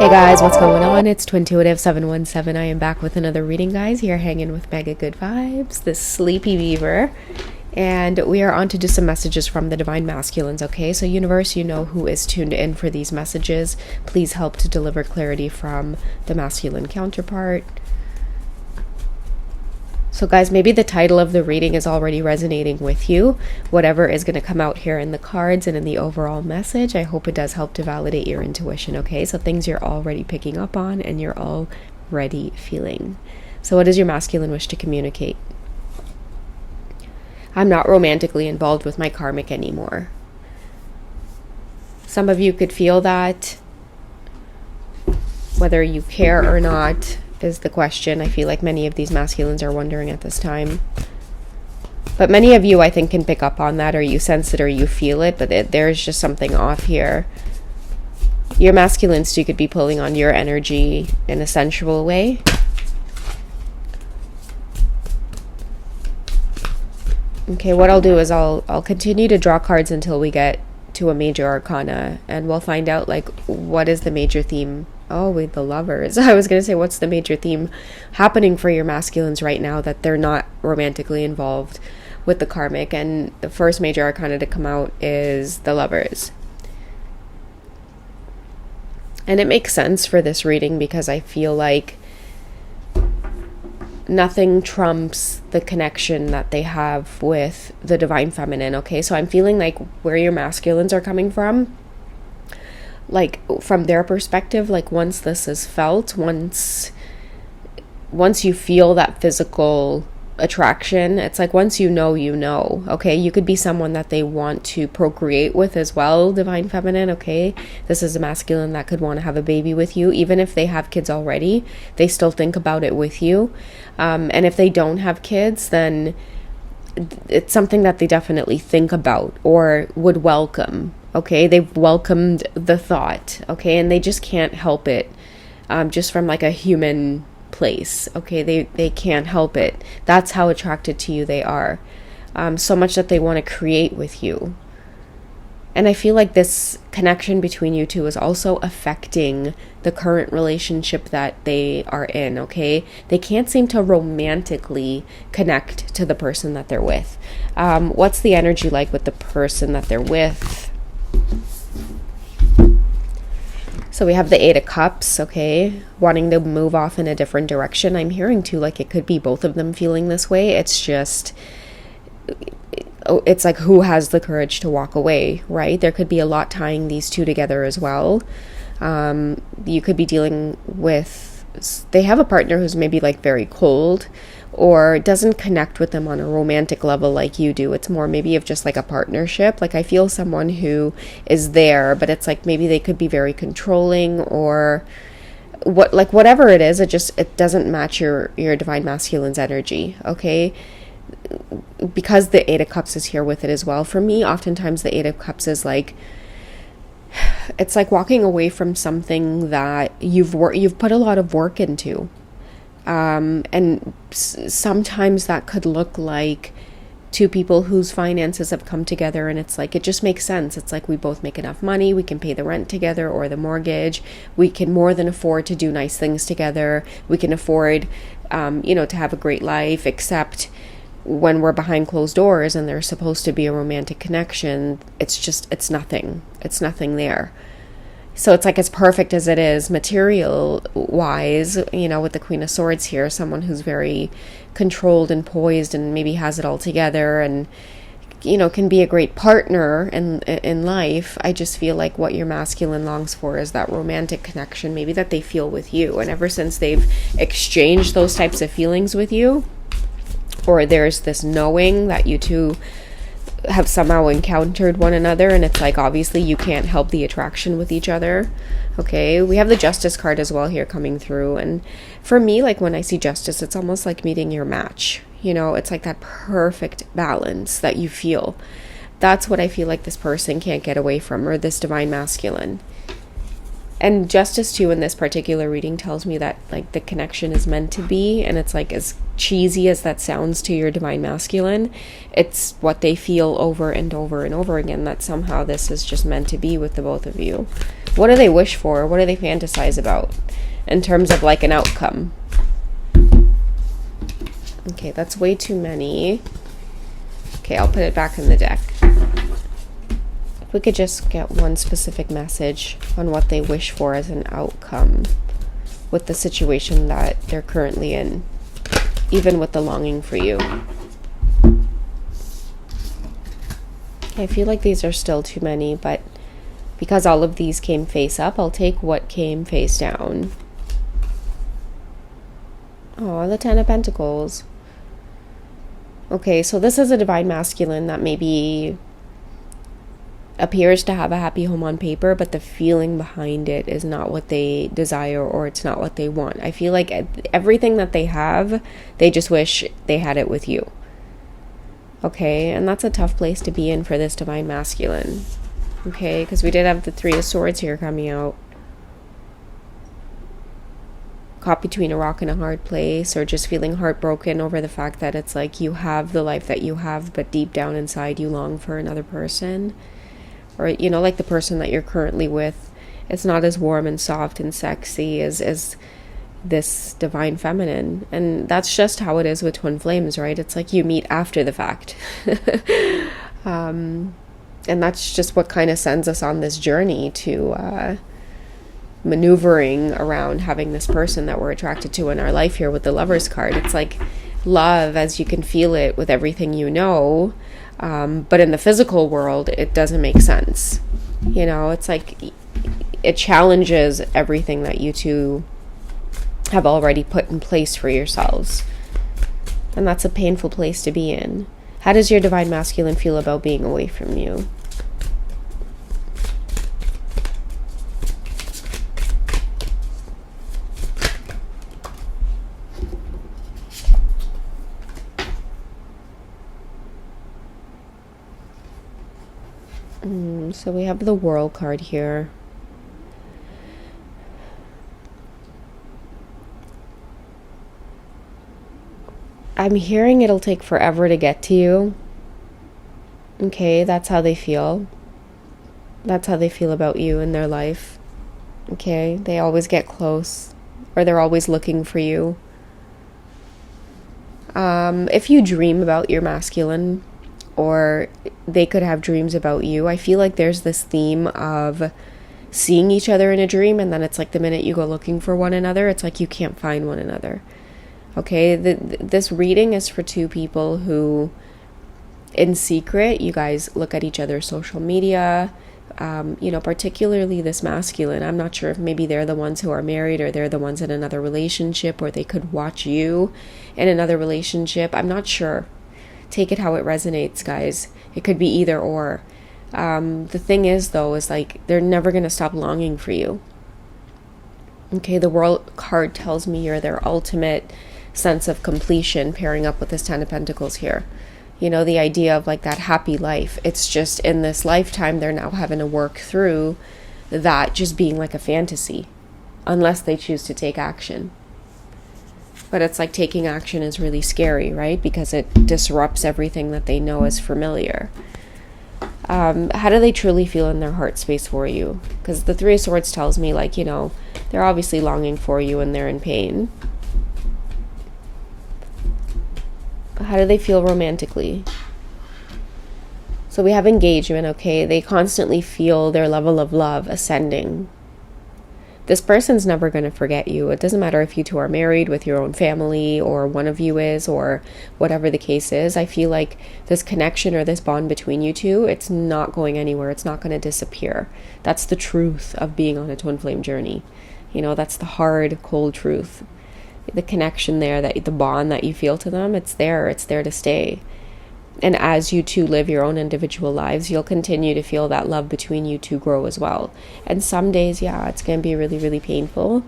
Hey guys, what's going on? It's Twintuitive717. I am back with another reading, guys. You're hanging with Mega Good Vibes, this sleepy beaver. And we are on to just some messages from the Divine Masculines, okay? So universe, you know who is tuned in for these messages. Please help to deliver clarity from the masculine counterpart. So guys, maybe the title of the reading is already resonating with you. Whatever is going to come out here in the cards and in the overall message, I hope it does help to validate your intuition, okay? So things you're already picking up on and you're already feeling. So what does your masculine wish to communicate? I'm not romantically involved with my karmic anymore. Some of you could feel that. Whether you care or not is the question. I feel like many of these masculines are wondering at this time. But many of you, I think, can pick up on that, or you sense it, or you feel it, but there's just something off here. Your masculines too could be pulling on your energy in a sensual way. Okay, what I'll do is I'll continue to draw cards until we get to a major arcana, and we'll find out, like, what is the major theme. Oh, wait, the Lovers. I was going to say, what's the major theme happening for your masculines right now that they're not romantically involved with the karmic? And the first major arcana to come out is the Lovers. And it makes sense for this reading because I feel like nothing trumps the connection that they have with the Divine Feminine, okay? So I'm feeling like where your masculines are coming from, like from their perspective, like once this is felt, once you feel that physical attraction, it's like once you know, okay? You could be someone that they want to procreate with as well, Divine Feminine, okay? This is a masculine that could want to have a baby with you. Even if they have kids already, they still think about it with you. And if they don't have kids, then it's something that they definitely think about or would welcome, okay? They've welcomed the thought, okay? And they just can't help it, just from like a human place, okay? They can't help it. That's how attracted to you they are, so much that they want to create with you. And I feel like this connection between you two is also affecting the current relationship that they are in, okay? They can't seem to romantically connect to the person that they're with. What's the energy like with the person that they're with? So we have the Eight of Cups, okay? Wanting to move off in a different direction. I'm hearing too, like it could be both of them feeling this way. It's just, it's like who has the courage to walk away, right? There could be a lot tying these two together as well. You could be dealing with, they have a partner who's maybe like very cold or doesn't connect with them on a romantic level like you do. It's more maybe of just like a partnership. Like I feel someone who is there, but it's like maybe they could be very controlling or what, like whatever it is, it doesn't match your Divine Masculine's energy, okay? Because the Eight of Cups is here with it as well. For me, oftentimes the Eight of Cups is like, it's like walking away from something that you've put a lot of work into. And sometimes that could look like two people whose finances have come together and it's like, it just makes sense. It's like we both make enough money, we can pay the rent together or the mortgage, we can more than afford to do nice things together, we can afford, to have a great life, except when we're behind closed doors and there's supposed to be a romantic connection, it's nothing there. So it's like as perfect as it is material wise, with the Queen of Swords here, someone who's very controlled and poised and maybe has it all together and, can be a great partner in life. I just feel like what your masculine longs for is that romantic connection, maybe that they feel with you. And ever since they've exchanged those types of feelings with you, or there's this knowing that you two have somehow encountered one another, and it's like obviously you can't help the attraction with each other, okay? We have the Justice card as well here coming through, and for me, like when I see Justice, it's almost like meeting your match, it's like that perfect balance that you feel. That's what I feel like this person can't get away from, or this Divine Masculine. And Justice too in this particular reading tells me that like the connection is meant to be, and it's like as cheesy as that sounds to your Divine Masculine, it's what they feel over and over and over again, that somehow this is just meant to be with the both of you. What do they wish for? What do they fantasize about in terms of like an outcome? Okay, that's way too many. Okay, I'll put it back in the deck. If we could just get one specific message on what they wish for as an outcome with the situation that they're currently in, even with the longing for you. I feel like these are still too many, but because all of these came face up, I'll take what came face down. Oh, the Ten of Pentacles. Okay, so this is a divine masculine that maybe appears to have a happy home on paper, but the feeling behind it is not what they desire, or it's not what they want. I feel like everything that they have, they just wish they had it with you. Okay, and that's a tough place to be in for this divine masculine. Okay, because we did have the Three of Swords here coming out. Caught between a rock and a hard place, or just feeling heartbroken over the fact that it's like you have the life that you have, but deep down inside you long for another person. Or, you know, like the person that you're currently with, it's not as warm and soft and sexy as this divine feminine. And that's just how it is with twin flames, right? It's like you meet after the fact. And that's just what kind of sends us on this journey to maneuvering around having this person that we're attracted to in our life here with the Lover's card. It's like love as you can feel it with everything you know, but in the physical world it doesn't make sense. You know, it's like it challenges everything that you two have already put in place for yourselves, and that's a painful place to be in. How does your divine masculine feel about being away from you? So we have the World card here. I'm hearing it'll take forever to get to you. Okay, that's how they feel. That's how they feel about you in their life. Okay, they always get close, or they're always looking for you. If you dream about your masculine, or they could have dreams about you, I feel like there's this theme of seeing each other in a dream, and then it's like the minute you go looking for one another, it's like you can't find one another. Okay, this reading is for two people who, in secret, you guys look at each other's social media, you know, particularly this masculine. I'm not sure if maybe they're the ones who are married, or they're the ones in another relationship, or they could watch you in another relationship. I'm not sure. Take it how it resonates, guys. It could be either or. The thing is, though, is like they're never going to stop longing for you. Okay, the World card tells me you're their ultimate sense of completion, pairing up with this Ten of Pentacles here. You know, the idea of like that happy life. It's just in this lifetime they're now having to work through that just being like a fantasy, unless they choose to take action. But it's like taking action is really scary, right? Because it disrupts everything that they know is familiar. How do they truly feel in their heart space for you? Because the Three of Swords tells me, like, you know, they're obviously longing for you and they're in pain. How do they feel romantically? So we have engagement, okay? They constantly feel their level of love ascending. This person's never going to forget you. It doesn't matter if you two are married with your own family, or one of you is, or whatever the case is. I feel like this connection or this bond between you two, it's not going anywhere. It's not going to disappear. That's the truth of being on a twin flame journey. You know, that's the hard, cold truth. The connection there, that the bond that you feel to them, it's there to stay. And as you two live your own individual lives, you'll continue to feel that love between you two grow as well. And some days, yeah, it's going to be really, really painful.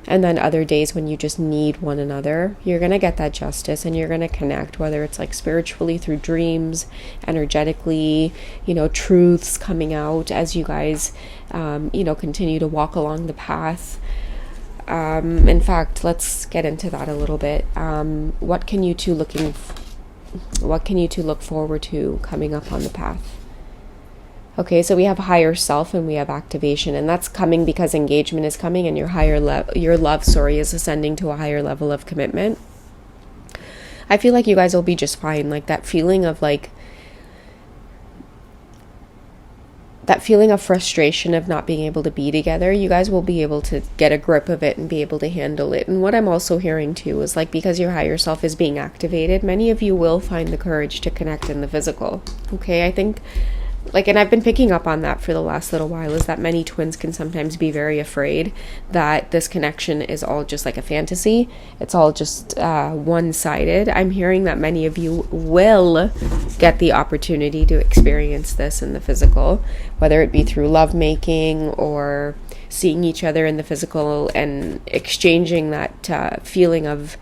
And then other days when you just need one another, you're going to get that justice, and you're going to connect, whether it's like spiritually through dreams, energetically, you know, truths coming out as you guys, you know, continue to walk along the path. In fact, let's get into that a little bit. What can you two look forward to coming up on the path? Okay, so we have higher self and we have activation, and that's coming because engagement is coming and your love, is ascending to a higher level of commitment. I feel like you guys will be just fine. Like that feeling of frustration of not being able to be together, you guys will be able to get a grip of it and be able to handle it. And what I'm also hearing too is like, because your higher self is being activated, many of you will find the courage to connect in the physical. Okay, I think and I've been picking up on that for the last little while, is that many twins can sometimes be very afraid that this connection is all just like a fantasy. It's all just one-sided. I'm hearing that many of you will get the opportunity to experience this in the physical, whether it be through lovemaking or seeing each other in the physical and exchanging that feeling of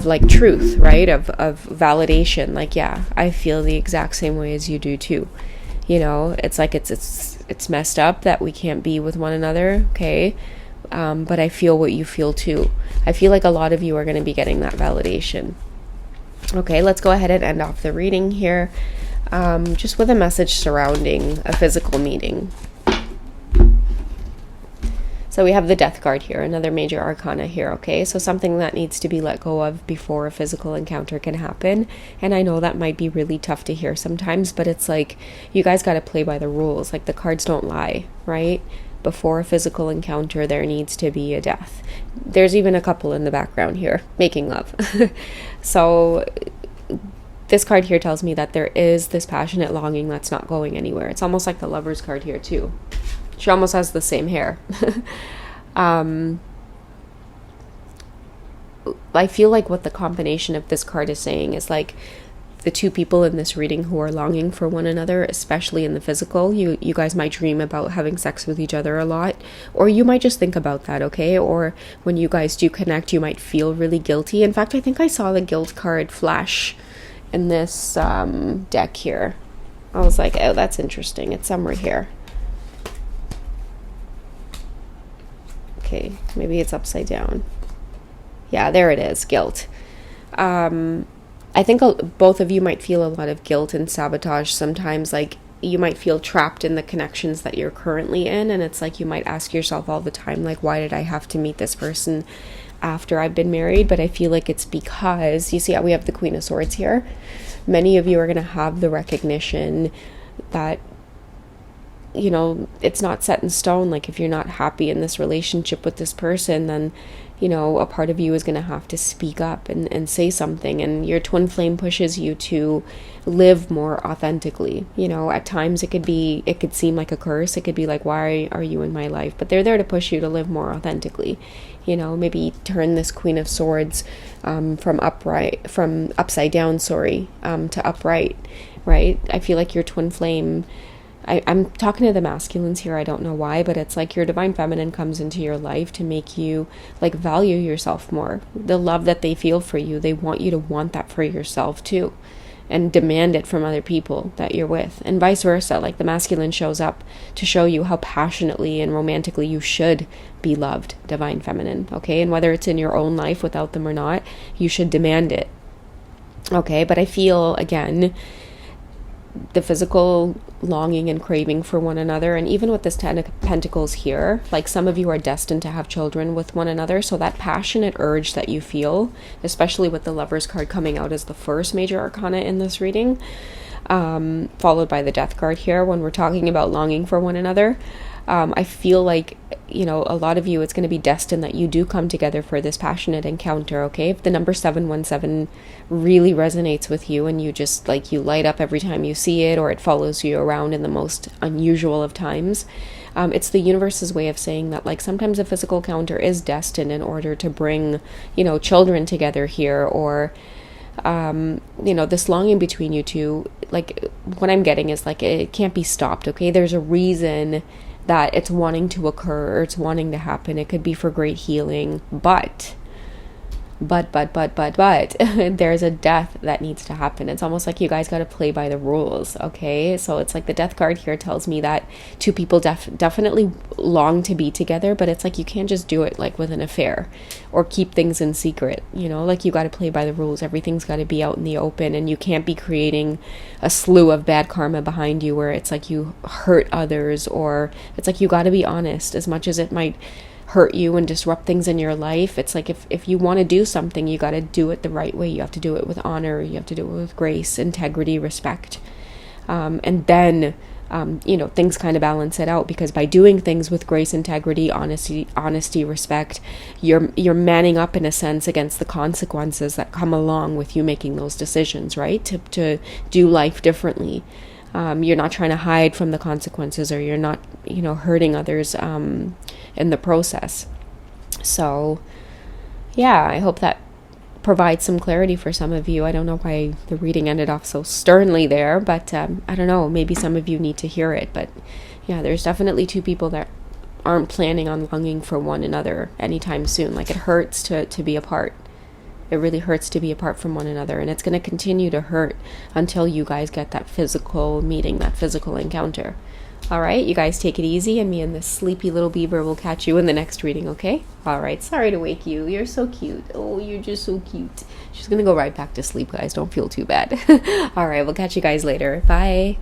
like truth, right? Of validation. Like, yeah, I feel the exact same way as you do too. You know, it's like it's messed up that we can't be with one another, okay? But I feel what you feel too. I feel like a lot of you are going to be getting that validation. Okay, let's go ahead and end off the reading here, just with a message surrounding a physical meeting. So we have the Death card here, another major arcana here, okay? So something that needs to be let go of before a physical encounter can happen. And I know that might be really tough to hear sometimes, but it's like, you guys got to play by the rules. Like, the cards don't lie, right? Before a physical encounter, there needs to be a death. There's even a couple in the background here, making love. So this card here tells me that there is this passionate longing that's not going anywhere. It's almost like the Lover's card here too. She almost has the same hair. I feel like what the combination of this card is saying is like, the two people in this reading who are longing for one another, especially in the physical, you guys might dream about having sex with each other a lot, or you might just think about that, okay? Or when you guys do connect, you might feel really guilty. In fact, I think I saw the guilt card flash in this deck here. I was like, oh, that's interesting. It's somewhere here. Okay, maybe it's upside down. Yeah, there it is, guilt. I think both of you might feel a lot of guilt and sabotage sometimes. Like, you might feel trapped in the connections that you're currently in, and it's like you might ask yourself all the time, like, why did I have to meet this person after I've been married? But I feel like it's because, you see how we have the Queen of Swords here? Many of you are going to have the recognition that, you know, it's not set in stone. Like, if you're not happy in this relationship with this person, then, you know, a part of you is going to have to speak up and say something. And your twin flame pushes you to live more authentically. You know, at times it could seem like a curse. It could be like, why are you in my life? But they're there to push you to live more authentically. You know, maybe turn this Queen of Swords from upside down, to upright, right? I feel like your twin flame, I'm talking to the masculines here, I don't know why, but it's like your divine feminine comes into your life to make you like value yourself more. The love that they feel for you, they want you to want that for yourself too, and demand it from other people that you're with, and vice versa. Like, the masculine shows up to show you how passionately and romantically you should be loved, divine feminine, okay? And whether it's in your own life without them or not, you should demand it, okay? But I feel, again, the physical longing and craving for one another, and even with this Ten of Pentacles here, like, some of you are destined to have children with one another. So that passionate urge that you feel, especially with the Lover's card coming out as the first major arcana in this reading, followed by the Death card here, when we're talking about longing for one another, I feel like, you know, a lot of you, it's going to be destined that you do come together for this passionate encounter, okay? If the number 717 really resonates with you and you just, like, you light up every time you see it, or it follows you around in the most unusual of times, it's the universe's way of saying that, like, sometimes a physical encounter is destined in order to bring, you know, children together here, or you know, this longing between you two. Like, what I'm getting is, like, it can't be stopped, okay? There's a reason that it's wanting to occur, or it's wanting to happen. It could be for great healing, but but there's a death that needs to happen. It's almost like you guys got to play by the rules. Okay, so it's like the death card here tells me that two people definitely long to be together, but it's like you can't just do it like with an affair or keep things in secret, you know, like you got to play by the rules. Everything's got to be out in the open, and you can't be creating a slew of bad karma behind you where it's like you hurt others, or it's like you got to be honest. As much as it might hurt you and disrupt things in your life, it's like if you want to do something, you got to do it the right way. You have to do it with honor, you have to do it with grace, integrity, respect, and then you know, things kind of balance it out, because by doing things with grace, integrity, honesty, respect, you're manning up in a sense against the consequences that come along with you making those decisions, right? To do life differently. You're not trying to hide from the consequences, or you're not, you know, hurting others in the process. So yeah, I hope that provides some clarity for some of you. I don't know why the reading ended off so sternly there, but I don't know, maybe some of you need to hear it. But yeah, there's definitely two people that aren't planning on longing for one another anytime soon. Like, it hurts to be apart. It really hurts to be apart from one another, and it's going to continue to hurt until you guys get that physical meeting, that physical encounter. All right, you guys take it easy, and me and this sleepy little beaver will catch you in the next reading, okay? All right, sorry to wake you. You're so cute. Oh, you're just so cute. She's going to go right back to sleep, guys. Don't feel too bad. All right, we'll catch you guys later. Bye.